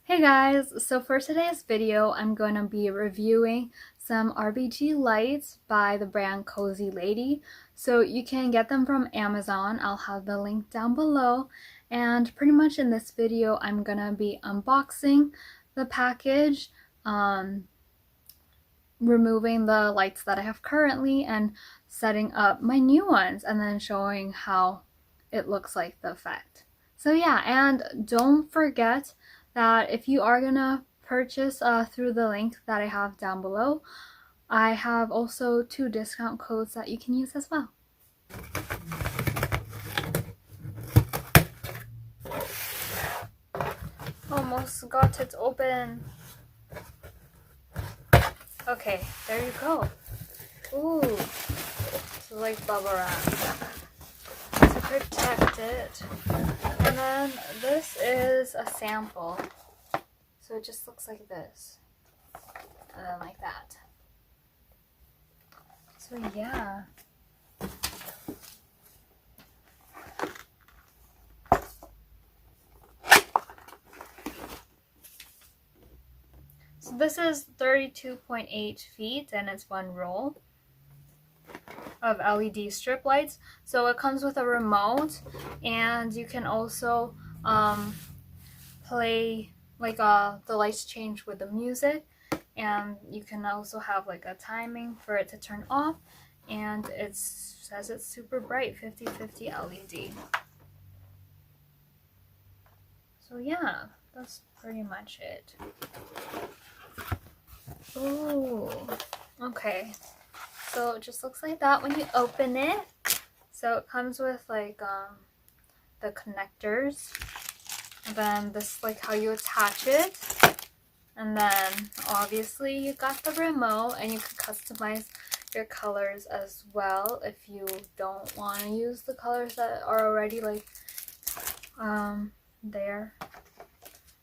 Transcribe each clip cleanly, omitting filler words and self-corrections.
Hey guys, so for today's video, I'm going to be reviewing some RGB lights by the brand Cozylady. So you can get them from Amazon. I'll have the link down below. And pretty much in this video, I'm going to be unboxing the package, removing the lights that I have currently, and setting up my new ones, and then showing how it looks like the effect. So yeah, and don't forget that if you are gonna purchase through the link that I have down below, I have also 2 discount codes that you can use as well. Almost got it open. Okay, there you go. Ooh, it's like bubble wrap to protect it. And then this is a sample. So it just looks like this. And then like that. So yeah. So this is 32.8 feet and it's 1 roll of LED strip lights. So it comes with a remote, and you can also play like the lights change with the music, and you can also have like a timing for it to turn off, and it says it's super bright, 50/50 LED. So yeah, that's pretty much it. Ooh, okay. So it just looks like that when you open it. So it comes with like the connectors, and then this like how you attach it, and then obviously you got the remote, and you can customize your colors as well if you don't want to use the colors that are already like there.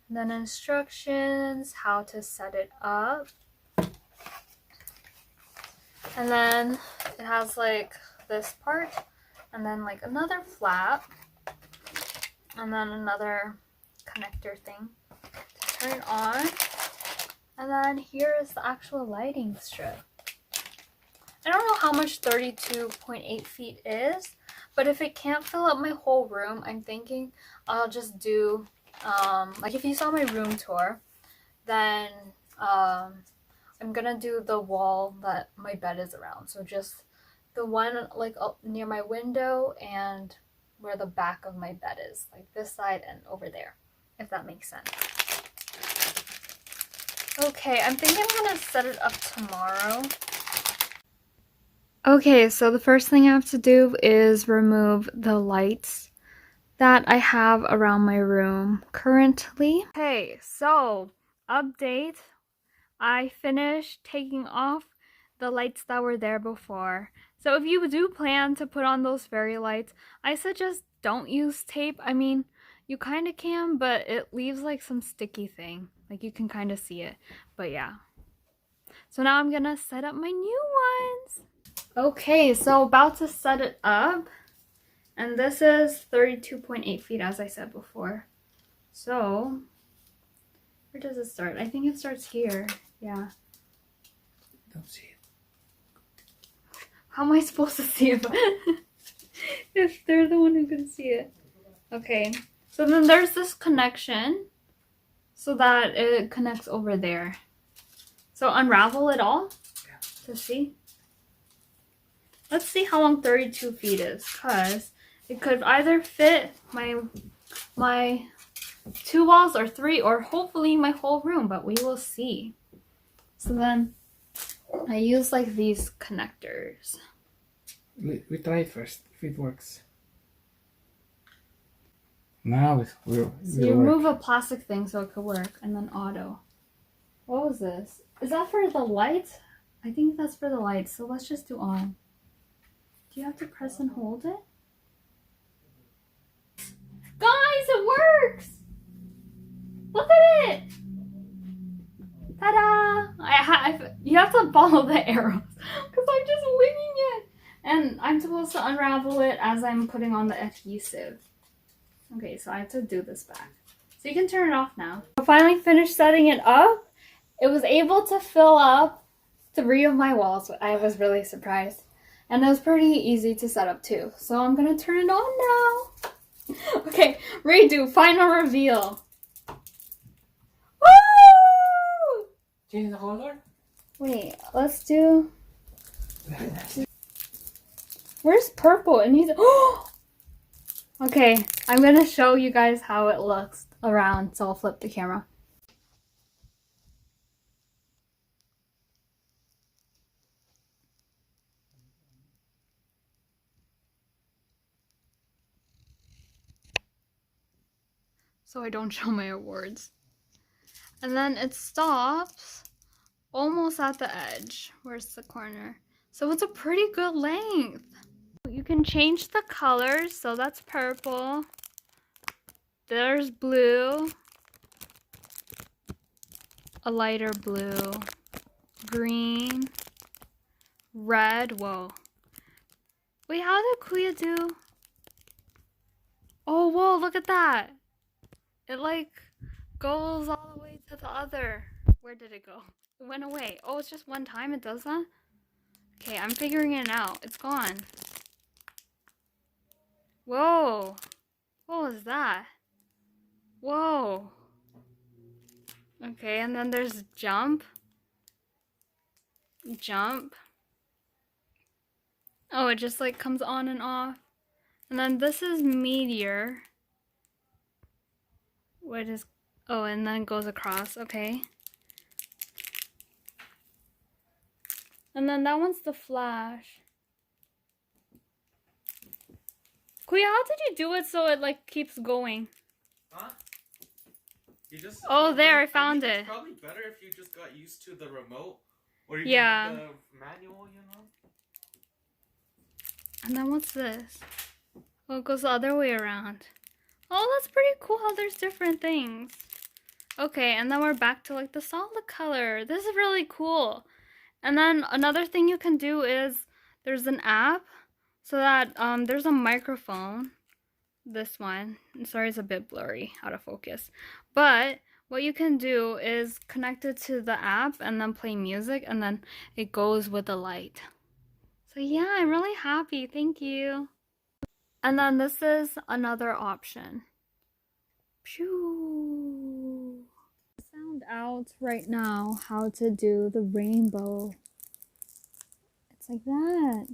And then instructions, how to set it up. And then it has like this part, and then like another flap, and then another connector thing to turn it on. And then here is the actual lighting strip. I don't know how much 32.8 feet is, but if it can't fill up my whole room, I'm thinking I'll just do, like if you saw my room tour, then I'm gonna do the wall that my bed is around. So just the one like near my window and where the back of my bed is, like this side and over there, if that makes sense. Okay, I'm thinking I'm gonna set it up tomorrow. Okay, so the first thing I have to do is remove the lights that I have around my room currently. Okay, so update. I finished taking off the lights that were there before. So if you do plan to put on those fairy lights, I suggest don't use tape. I mean, you kind of can, but it leaves like some sticky thing. Like you can kind of see it. But yeah. So now I'm gonna set up my new ones. Okay, so about to set it up. And this is 32.8 feet, as I said before. So where does it start? I think it starts here. Yeah. Don't see it. How am I supposed to see it if they're the one who can see it? Okay. So then there's this connection so that it connects over there. So unravel it all to see. Let's see how long 32 feet is, because it could either fit my 2 walls or 3, or hopefully my whole room, but we will see. So then I use like these connectors. We try it first if it works. Now it will. So you remove a plastic thing so it could work, and then auto. What was this? Is that for the lights? I think that's for the lights, so let's just do on. Do you have to press and hold it? Guys, it works! Look at it! Ta-da! You have to follow the arrows because I'm just winging it. And I'm supposed to unravel it as I'm putting on the adhesive. Okay, so I have to do this back. So you can turn it off now. I finally finished setting it up. It was able to fill up 3 of my walls. I was really surprised. And it was pretty easy to set up too. So I'm gonna turn it on now. Okay, redo, final reveal. Woo! Change the color? Wait, let's do... Where's purple? It needs... Okay, I'm gonna show you guys how it looks around, so I'll flip the camera. So I don't show my awards. And then it stops almost at the edge. Where's the corner? So it's a pretty good length. You can change the colors, so that's purple. There's blue. A lighter blue. Green. Red. Whoa. Wait, how did Kuya do? Oh, whoa, look at that. It like goes all the way to the other. Where did it go? It went away. Oh, it's just one time it does that? Okay, I'm figuring it out. It's gone. Whoa. What was that? Whoa. Okay, and then there's jump. Jump. Oh, it just like comes on and off. And then this is meteor. What is... Oh, and then it goes across. Okay. And then that one's the flash. Kuya, how did you do it so it like keeps going? Huh? You just... Oh, there, I found it. It's probably better if you just got used to the remote. Or you Yeah. the manual, you know? And then what's this? Oh, it goes the other way around. Oh, that's pretty cool how there's different things. Okay, and then we're back to like the solid color. This is really cool. And then another thing you can do is there's an app so that there's a microphone. This one. I'm sorry, it's a bit blurry, out of focus. But what you can do is connect it to the app and then play music, and then it goes with the light. So yeah, I'm really happy. Thank you. And then this is another option. Pew. Found out right now how to do the rainbow. It's like that.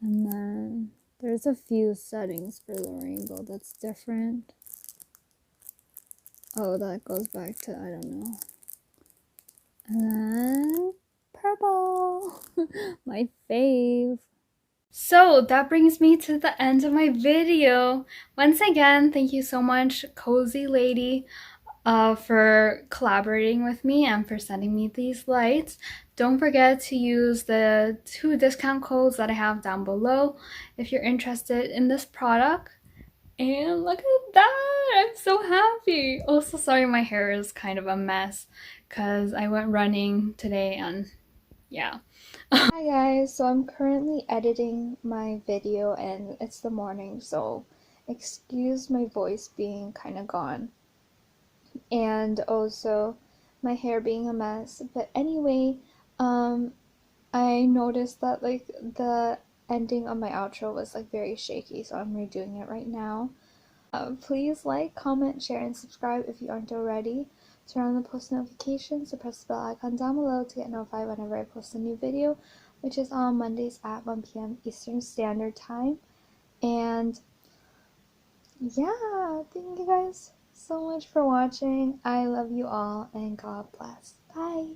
And then there's a few settings for the rainbow that's different. Oh, that goes back to, I don't know. And then purple. My fave. So that brings me to the end of my video. Once again, thank you so much, Cozylady, for collaborating with me and for sending me these lights. Don't forget to use the 2 discount codes that I have down below if you're interested in this product. And look at that! I'm so happy! Also, sorry my hair is kind of a mess because I went running today and yeah. Hi guys, so I'm currently editing my video and it's the morning, so excuse my voice being kind of gone. And also my hair being a mess. But anyway, I noticed that like the ending of my outro was like very shaky, so I'm redoing it right now. Please like, comment, share, and subscribe if you aren't already. Turn on the post notifications to press the bell icon down below to get notified whenever I post a new video, which is on Mondays at 1 p.m. Eastern Standard Time. And yeah, thank you guys so much for watching. I love you all and God bless. Bye.